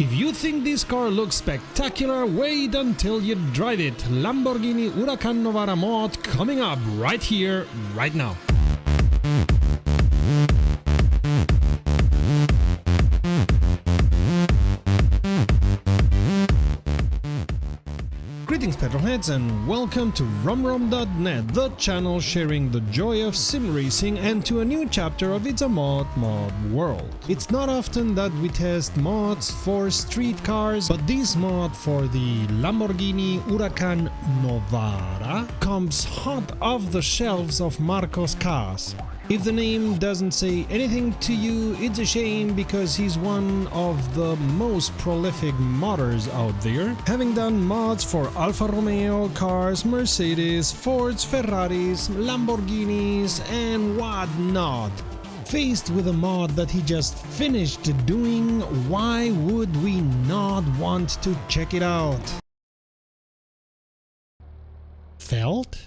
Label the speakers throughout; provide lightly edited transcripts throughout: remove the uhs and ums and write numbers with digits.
Speaker 1: If you think this car looks spectacular, wait until you drive it. Lamborghini Huracan Novara Mod coming up right here, right now. Greetings petrolheads and welcome to RomRom.net, the channel sharing the joy of sim racing and to a new chapter of It's a Mod world. It's not often that we test mods for street cars, but this mod for the Lamborghini Huracan Novara comes hot off the shelves of Marcos Cars. If the name doesn't say anything to you, it's a shame because he's one of the most prolific modders out there, having done mods for Alfa Romeo cars, Mercedes, Fords, Ferraris, Lamborghinis and whatnot. Faced with a mod that he just finished doing, why would we not want to check it out? Felt?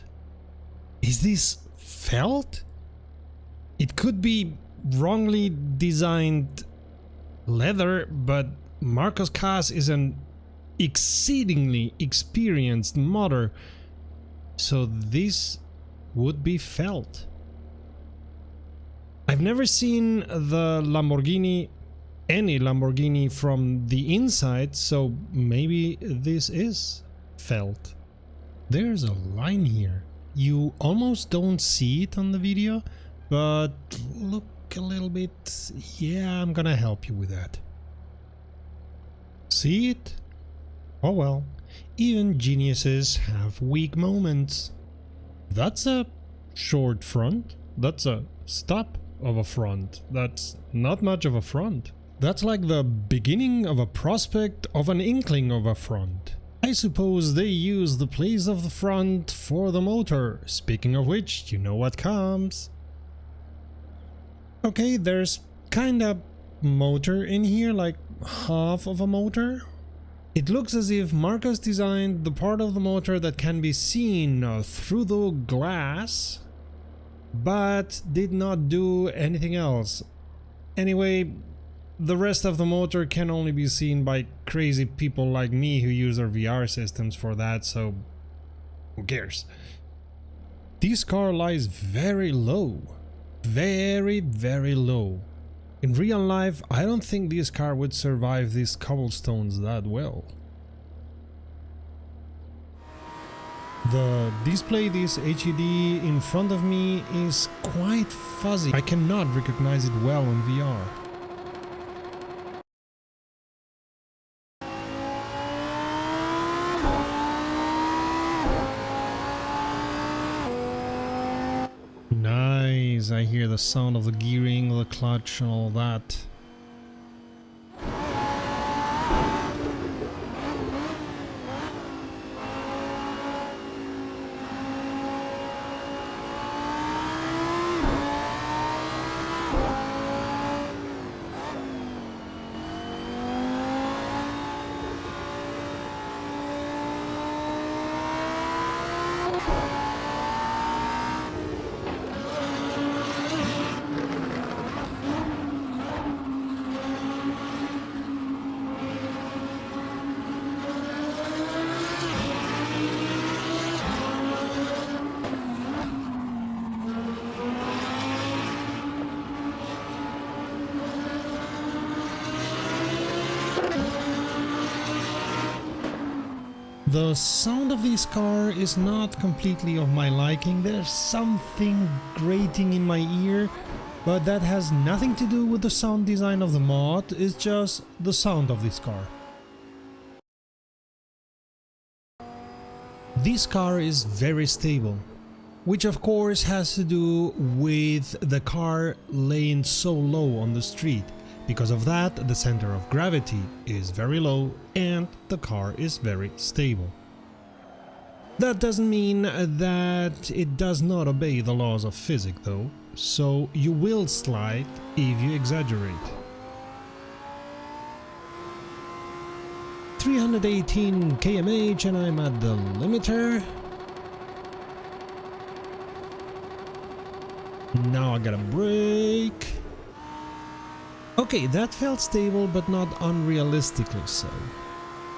Speaker 1: Is this felt? It could be wrongly designed leather, but Marcos Cars is an exceedingly experienced modder, so this would be felt. I've never seen the Lamborghini, any Lamborghini from the inside, so maybe this is felt. There's a line here. You almost don't see it on the video, but look a little bit. Yeah, I'm gonna help you with that. See it? Oh well, even geniuses have weak moments. That's a short front. That's a stop of a front. That's not much of a front. That's like the beginning of a prospect of an inkling of a front. I suppose they use the place of the front for the motor. Speaking of which, you know what comes. Okay, there's kinda motor in here, like half of a motor. It looks as if Marcos designed the part of the motor that can be seen through the glass, but did not do anything else. Anyway, the rest of the motor can only be seen by crazy people like me who use our VR systems for that, so who cares? This car lies very low. Very low. In real life, I don't think this car would survive these cobblestones that well. The display, this HUD in front of me, is quite fuzzy. I cannot recognize it well in VR. Nice, I hear the sound of the gearing, the clutch and all that. The sound of this car is not completely of my liking. There's something grating in my ear, but that has nothing to do with the sound design of the mod. It's just the sound of this car. This car is very stable, which of course has to do with the car laying so low on the street. Because of that, the center of gravity is very low and the car is very stable. That doesn't mean that it does not obey the laws of physics though, so you will slide if you exaggerate. 318 km/h and I'm at the limiter. Now I gotta brake. Okay, that felt stable but not unrealistically so.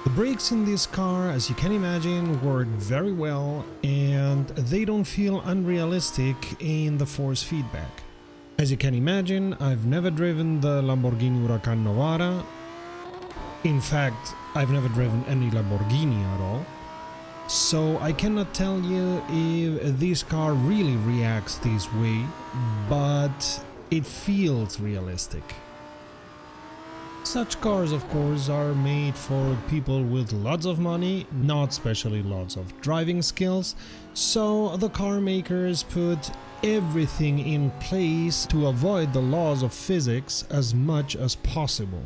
Speaker 1: The brakes in this car, as you can imagine, work very well and they don't feel unrealistic in the force feedback. As you can imagine, I've never driven the Lamborghini Huracan Novara. In fact, I've never driven any Lamborghini at all. So I cannot tell you if this car really reacts this way, but it feels realistic. Such cars, of course, are made for people with lots of money, not especially lots of driving skills, so the car makers put everything in place to avoid the laws of physics as much as possible.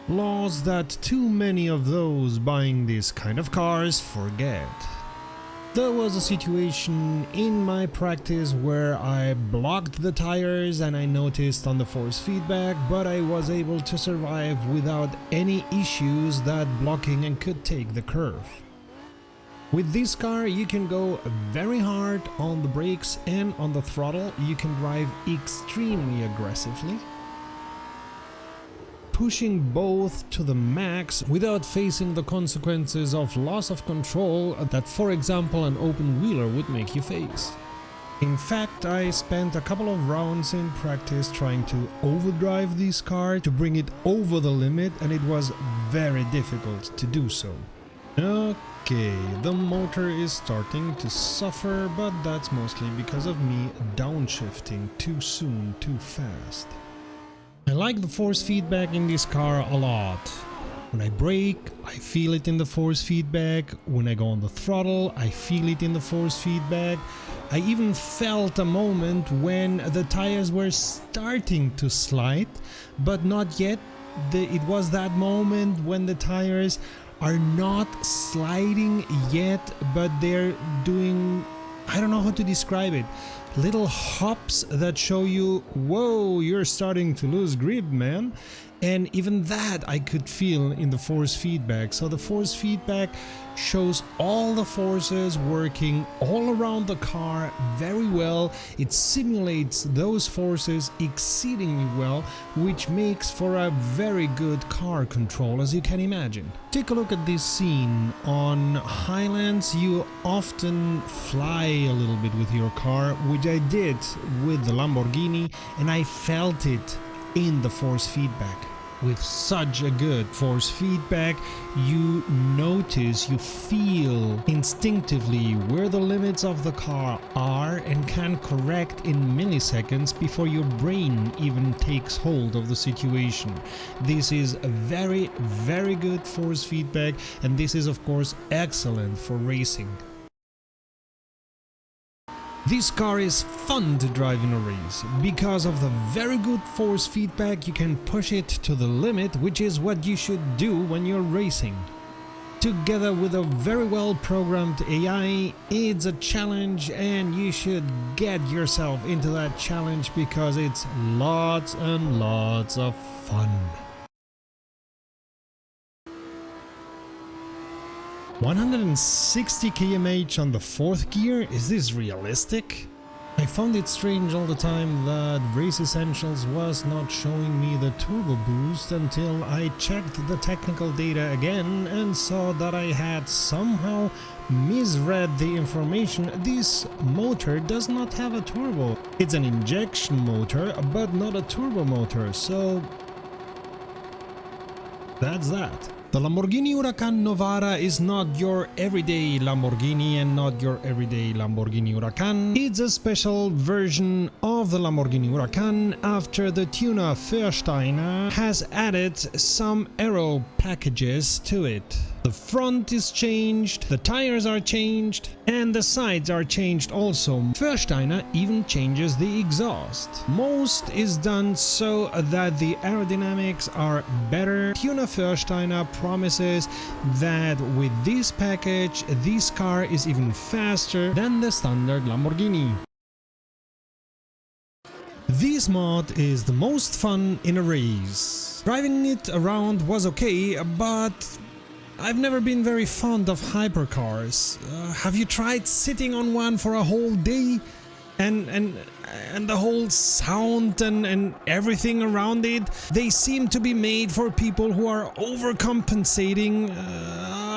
Speaker 1: Laws that too many of those buying these kind of cars forget. There was a situation in my practice where I blocked the tires and I noticed on the force feedback, but I was able to survive without any issues that blocking and could take the curve. With this car you can go very hard on the brakes and on the throttle. You can drive extremely aggressively, pushing both to the max without facing the consequences of loss of control that, for example, an open wheeler would make you face. In fact, I spent a couple of rounds in practice trying to overdrive this car to bring it over the limit, and it was very difficult to do so. Okay, the motor is starting to suffer, but that's mostly because of me downshifting too soon, too fast. I like the force feedback in this car a lot. When I brake, I feel it in the force feedback. When I go on the throttle, I feel it in the force feedback. I even felt a moment when the tires were starting to slide, but not yet. It was that moment when the tires are not sliding yet, but they're doing, I don't know how to describe it, little hops that show you, whoa, you're starting to lose grip, man. And even that I could feel in the force feedback. So the force feedback shows all the forces working all around the car very well. It simulates those forces exceedingly well, which makes for a very good car control, as you can imagine. Take a look at this scene. On highlands you often fly a little bit with your car, which I did with the Lamborghini, and I felt it in the force feedback. With such a good force feedback, you notice, you feel instinctively where the limits of the car are and can correct in milliseconds before your brain even takes hold of the situation. This is a very, very good force feedback, and this is of course excellent for racing. This car is fun to drive in a race. Because of the very good force feedback, you can push it to the limit, which is what you should do when you're racing. Together with a very well programmed AI, it's a challenge, and you should get yourself into that challenge because it's lots and lots of fun. 160 km/h on the 4th gear? Is this realistic? I found it strange all the time that Race Essentials was not showing me the turbo boost until I checked the technical data again and saw that I had somehow misread the information. This motor does not have a turbo. It's an injection motor, but not a turbo motor, so that's that. The Lamborghini Huracan Novara is not your everyday Lamborghini and not your everyday Lamborghini Huracan. It's a special version of the Lamborghini Huracan after the tuner Vorsteiner has added some aero packages to it. The front is changed, the tires are changed, and the sides are changed also. Vorsteiner even changes the exhaust. Most is done so that the aerodynamics are better. Tuner Vorsteiner promises that with this package, this car is even faster than the standard Lamborghini. This mod is the most fun in a race. Driving it around was okay, but I've never been very fond of hypercars. Have you tried sitting on one for a whole day? and the whole sound and everything around it, they seem to be made for people who are overcompensating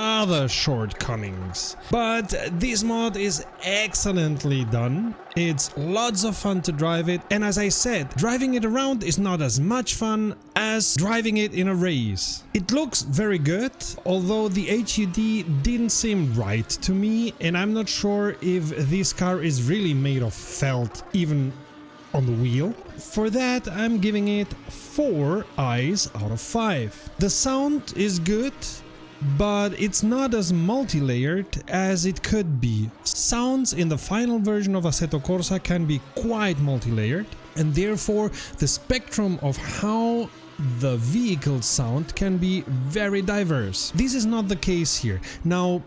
Speaker 1: other shortcomings. But this mod is excellently done. It's lots of fun to drive it, and as I said, driving it around is not as much fun as driving it in a race. It looks very good, although the HUD didn't seem right to me, and I'm not sure if this car is really made of felt, even on the wheel. For that, I'm giving it 4 eyes out of 5. The sound is good, but it's not as multi-layered as it could be. Sounds in the final version of Assetto Corsa can be quite multi-layered, and therefore the spectrum of how the vehicle sound can be very diverse. This is not the case here. Now,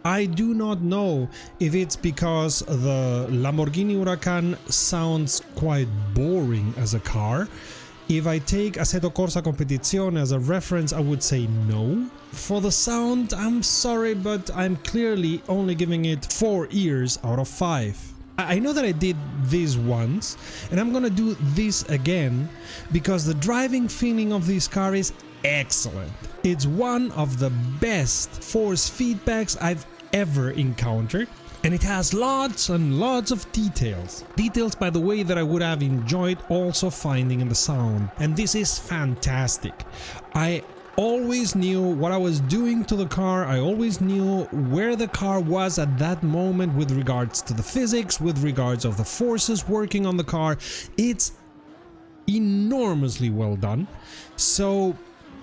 Speaker 1: I do not know if it's because the Lamborghini Huracan sounds quite boring as a car. If I take Assetto Corsa Competizione as a reference, I would say no. For the sound, I'm sorry, but I'm clearly only giving it 4 ears out of 5. I know that I did this once, and I'm gonna do this again, because the driving feeling of this car is excellent. It's one of the best force feedbacks I've ever encountered, and it has lots and lots of details. Details, by the way, that I would have enjoyed also finding in the sound, and this is fantastic. I always knew what I was doing to the car. I always knew where the car was at that moment with regards to the physics, with regards of the forces working on the car. It's enormously well done. So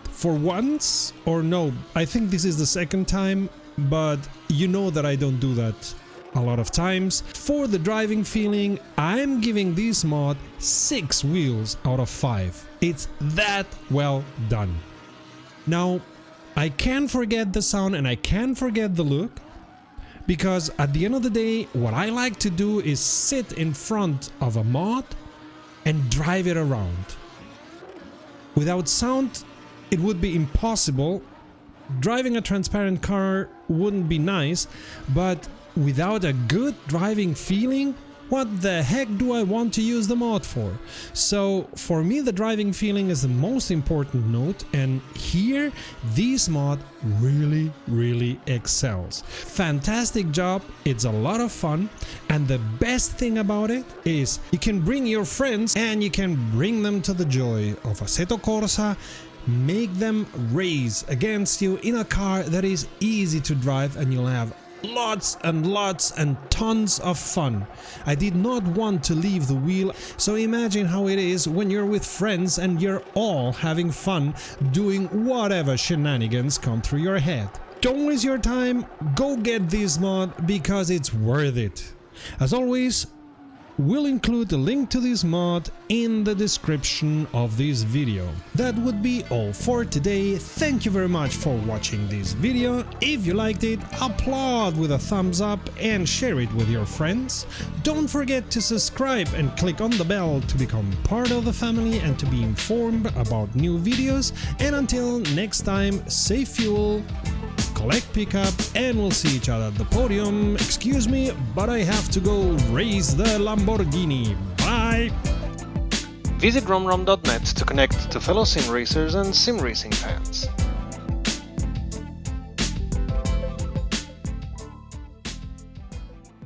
Speaker 1: for once, or no, I think this is the second time, but you know that I don't do that a lot of times. For the driving feeling, I'm giving this mod 6 wheels out of 5. It's that well done. Now, I can't forget the sound and I can't forget the look, because at the end of the day, what I like to do is sit in front of a mod and drive it around. Without sound, it would be impossible. Driving a transparent car wouldn't be nice, but without a good driving feeling, what the heck do I want to use the mod for? So for me, the driving feeling is the most important note, and here this mod really excels. Fantastic job, it's a lot of fun, and the best thing about it is you can bring your friends and you can bring them to the joy of Assetto Corsa. Make them race against you in a car that is easy to drive, and you'll have lots and tons of fun. I did not want to leave the wheel, so imagine how it is when you're with friends and you're all having fun doing whatever shenanigans come through your head. Don't waste your time, go get this mod because it's worth it. As always, we'll include a link to this mod in the description of this video. That would be all for today. Thank you very much for watching this video. If you liked it, applaud with a thumbs up and share it with your friends. Don't forget to subscribe and click on the bell to become part of the family and to be informed about new videos. And until next time, save fuel, collect pickup, and we'll see each other at the podium. Excuse me, but I have to go race the Lamborghini. Bye!
Speaker 2: Visit romrom.net to connect to fellow sim racers and sim racing fans.